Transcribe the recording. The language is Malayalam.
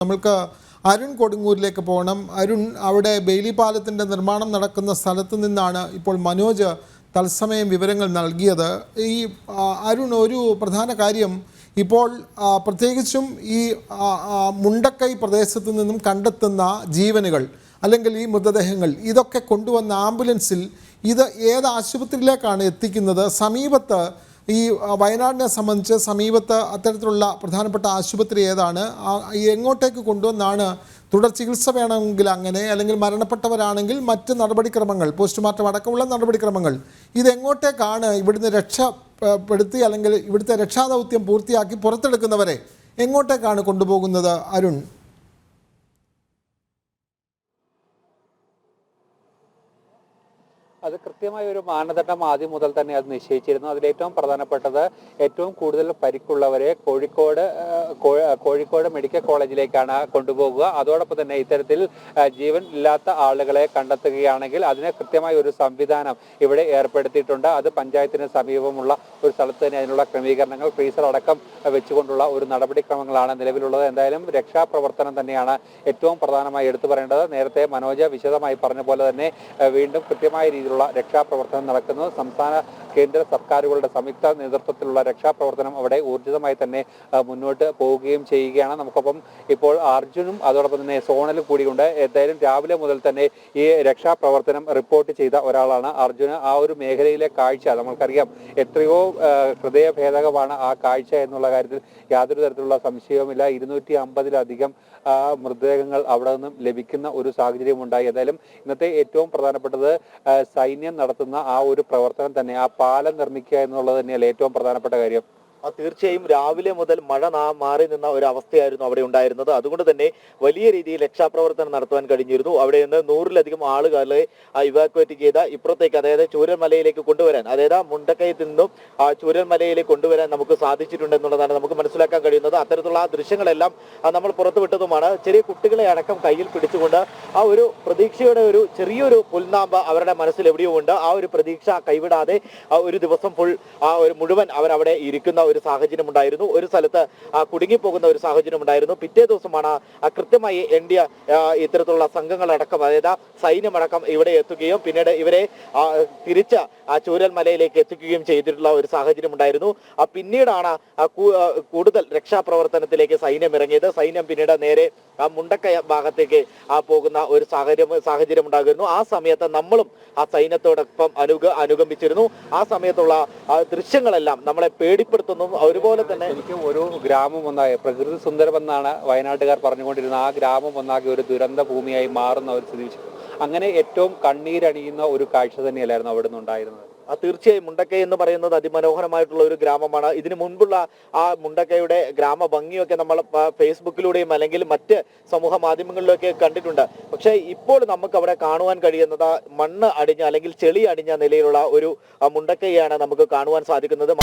നമ്മൾക്ക് അരുൺ കൊടുങ്ങൂരിലേക്ക് പോകണം. അരുൺ, അവിടെ ബെയിലി പാലത്തിൻ്റെ നിർമ്മാണം നടക്കുന്ന സ്ഥലത്ത് നിന്നാണ് ഇപ്പോൾ മനോജ് തത്സമയം വിവരങ്ങൾ നൽകിയത്. ഈ അരുൺ, ഒരു പ്രധാന കാര്യം ഇപ്പോൾ പ്രത്യേകിച്ചും ഈ മുണ്ടക്കൈ പ്രദേശത്ത് നിന്നും കണ്ടെത്തുന്ന ജീവനുകൾ അല്ലെങ്കിൽ ഈ മൃതദേഹങ്ങൾ ഇതൊക്കെ കൊണ്ടുവന്ന ആംബുലൻസിൽ ഇത് ഏത് ആശുപത്രിയിലേക്കാണ് എത്തിക്കുന്നത്? സമീപത്ത് ഈ വയനാടിനെ സംബന്ധിച്ച് സമീപത്ത് അത്തരത്തിലുള്ള പ്രധാനപ്പെട്ട ആശുപത്രി ഏതാണ്? എങ്ങോട്ടേക്ക് കൊണ്ടുവന്നാണ് തുടർ ചികിത്സ വേണമെങ്കിൽ അങ്ങനെ, അല്ലെങ്കിൽ മരണപ്പെട്ടവരാണെങ്കിൽ മറ്റ് നടപടിക്രമങ്ങൾ, പോസ്റ്റ്മോർട്ടം അടക്കമുള്ള നടപടിക്രമങ്ങൾ, ഇതെങ്ങോട്ടേക്കാണ് ഇവിടുന്ന് രക്ഷപ്പെടുത്തി അല്ലെങ്കിൽ ഇവിടുത്തെ രക്ഷാദൗത്യം പൂർത്തിയാക്കി പുറത്തെടുക്കുന്നവരെ എങ്ങോട്ടേക്കാണ് കൊണ്ടുപോകുന്നത് അരുൺ? അത് കൃത്യമായ ഒരു മാനദണ്ഡം ആദ്യം മുതൽ തന്നെ അത് നിശ്ചയിച്ചിരുന്നു. അതിലേറ്റവും പ്രധാനപ്പെട്ടത് ഏറ്റവും കൂടുതൽ പരിക്കുള്ളവരെ കോഴിക്കോട് മെഡിക്കൽ കോളേജിലേക്കാണ് കൊണ്ടുപോകുക. അതോടൊപ്പം തന്നെ ഇത്തരത്തിൽ ജീവൻ ഇല്ലാത്ത ആളുകളെ കണ്ടെത്തുകയാണെങ്കിൽ അതിന് കൃത്യമായ ഒരു സംവിധാനം ഇവിടെ ഏർപ്പെടുത്തിയിട്ടുണ്ട്. അത് പഞ്ചായത്തിന് സമീപമുള്ള ഒരു സ്ഥലത്ത് തന്നെ അതിനുള്ള ക്രമീകരണങ്ങൾ, ഫ്രീസർ അടക്കം വെച്ചുകൊണ്ടുള്ള ഒരു നടപടിക്രമങ്ങളാണ് നിലവിലുള്ളത്. എന്തായാലും രക്ഷാപ്രവർത്തനം തന്നെയാണ് ഏറ്റവും പ്രധാനമായി എടുത്തു പറയേണ്ടത്. നേരത്തെ മനോജ് വിശദമായി പറഞ്ഞ പോലെ തന്നെ വീണ്ടും കൃത്യമായ രീതിയിൽ രക്ഷാപ്രവർത്തനം നടക്കുന്നു. സംസ്ഥാന കേന്ദ്ര സർക്കാരുകളുടെ സംയുക്ത നേതൃത്വത്തിലുള്ള രക്ഷാപ്രവർത്തനം അവിടെ ഊർജിതമായി തന്നെ മുന്നോട്ട് പോവുകയും ചെയ്യുകയാണ്. നമുക്കൊപ്പം ഇപ്പോൾ അർജുനും അതോടൊപ്പം തന്നെ സോണലും കൂടിയുണ്ട്. എന്തായാലും രാവിലെ മുതൽ തന്നെ ഈ രക്ഷാപ്രവർത്തനം റിപ്പോർട്ട് ചെയ്ത ഒരാളാണ് അർജുന്. ആ ഒരു മേഖലയിലെ കാഴ്ച നമുക്കറിയാം, എത്രയോ ഹൃദയഭേദകമാണ് ആ കാഴ്ച എന്നുള്ള കാര്യത്തിൽ യാതൊരു തരത്തിലുള്ള സംശയവുമില്ല. 250-ലധികം മൃതദേഹങ്ങൾ അവിടെ നിന്നും ലഭിക്കുന്ന ഒരു സാഹചര്യം ഉണ്ടായി. ഏതായാലും ഇന്നത്തെ ഏറ്റവും പ്രധാനപ്പെട്ടത് സൈന്യം നടത്തുന്ന ആ ഒരു പ്രവർത്തനം തന്നെ, ആ പാലം നിർമ്മിക്കുക എന്നുള്ളത് തന്നെയല്ലേ ഏറ്റവും പ്രധാനപ്പെട്ട കാര്യം. തീർച്ചയായും രാവിലെ മുതൽ മഴ മാറി നിന്ന ഒരു അവസ്ഥയായിരുന്നു അവിടെ ഉണ്ടായിരുന്നത്. അതുകൊണ്ട് തന്നെ വലിയ രീതിയിൽ രക്ഷാപ്രവർത്തനം നടത്തുവാൻ കഴിഞ്ഞിരുന്നു. അവിടെ നിന്ന് 100-ലധികം ആളുകളെ ഇവാക്യുവേറ്റ് ചെയ്ത ഇപ്പുറത്തേക്ക്, അതായത് ചൂരൽമലയിലേക്ക് കൊണ്ടുവരാൻ, അതായത് മുണ്ടക്കയിൽ നിന്നും ചൂരൽമലയിലേക്ക് കൊണ്ടുവരാൻ നമുക്ക് സാധിച്ചിട്ടുണ്ട് എന്നുള്ളതാണ് നമുക്ക് മനസ്സിലാക്കാൻ കഴിയുന്നത്. അത്തരത്തിലുള്ള ആ ദൃശ്യങ്ങളെല്ലാം നമ്മൾ പുറത്തുവിട്ടതുമാണ്. ചെറിയ കുട്ടികളെ അടക്കം കയ്യിൽ പിടിച്ചുകൊണ്ട് ആ ഒരു പ്രതീക്ഷയുടെ ഒരു ചെറിയൊരു പുൽനാമ്പ് അവരുടെ മനസ്സിൽ എവിടെയോ ഉണ്ട്. ആ ഒരു പ്രതീക്ഷ കൈവിടാതെ ഒരു ദിവസം മുഴുവൻ അവരവിടെ ഇരിക്കുന്ന ഒരു സാഹചര്യം ഉണ്ടായിരുന്നു. ഒരു സ്ഥലത്ത് കുടുങ്ങിപ്പോകുന്ന ഒരു സാഹചര്യം ഉണ്ടായിരുന്നു. പിറ്റേ ദിവസമാണ് കൃത്യമായി എൻഡിയ ഇത്തരത്തിലുള്ള സംഘങ്ങളടക്കം, അതായത് സൈന്യമടക്കം ഇവിടെ എത്തുകയും പിന്നീട് ഇവരെ തിരിച്ച് ചൂരൽമലയിലേക്ക് എത്തിക്കുകയും ചെയ്തിട്ടുള്ള ഒരു സാഹചര്യം ഉണ്ടായിരുന്നു. പിന്നീടാണ് കൂടുതൽ രക്ഷാപ്രവർത്തനത്തിലേക്ക് സൈന്യം ഇറങ്ങിയത്. സൈന്യം പിന്നീട് നേരെ മുണ്ടക്കയ ഭാഗത്തേക്ക് പോകുന്ന ഒരു സാഹചര്യം ഉണ്ടാകുന്നു. ആ സമയത്ത് നമ്മളും ആ സൈന്യത്തോടൊപ്പം അനുഗമിച്ചിരുന്നു. ആ സമയത്തുള്ള ദൃശ്യങ്ങളെല്ലാം നമ്മളെ പേടിപ്പെടുത്തുന്നു. അതുപോലെ തന്നെ എനിക്ക് ഒരു ഗ്രാമം ഒന്നായി, പ്രകൃതി സുന്ദരമെന്നാണ് വയനാട്ടുകാർ പറഞ്ഞുകൊണ്ടിരുന്നത്, ആ ഗ്രാമം ഒന്നാകെ ഒരു ദുരന്ത ഭൂമിയായി മാറുന്ന ഒരു സ്ഥിതി. അങ്ങനെ ഏറ്റവും കണ്ണീരണിയുന്ന ഒരു കാഴ്ച തന്നെയല്ലായിരുന്നു അവിടെ നിന്നുണ്ടായിരുന്നത്. തീർച്ചയായും മുണ്ടക്കൈ എന്ന് പറയുന്നത് അതിമനോഹരമായിട്ടുള്ള ഒരു ഗ്രാമമാണ്. ഇതിനു മുൻപുള്ള ആ മുണ്ടക്കൈയുടെ ഗ്രാമ ഭംഗിയൊക്കെ നമ്മൾ ഫേസ്ബുക്കിലൂടെയും അല്ലെങ്കിൽ മറ്റ് സമൂഹ മാധ്യമങ്ങളിലൊക്കെ കണ്ടിട്ടുണ്ട്. പക്ഷേ ഇപ്പോൾ നമുക്ക് അവിടെ കാണുവാൻ കഴിയുന്നത് മണ്ണ് അടിഞ്ഞ അല്ലെങ്കിൽ ചെളി അടിഞ്ഞ നിലയിലുള്ള ഒരു മുണ്ടക്കൈയാണ് നമുക്ക് കാണുവാൻ സാധിക്കുന്നത്.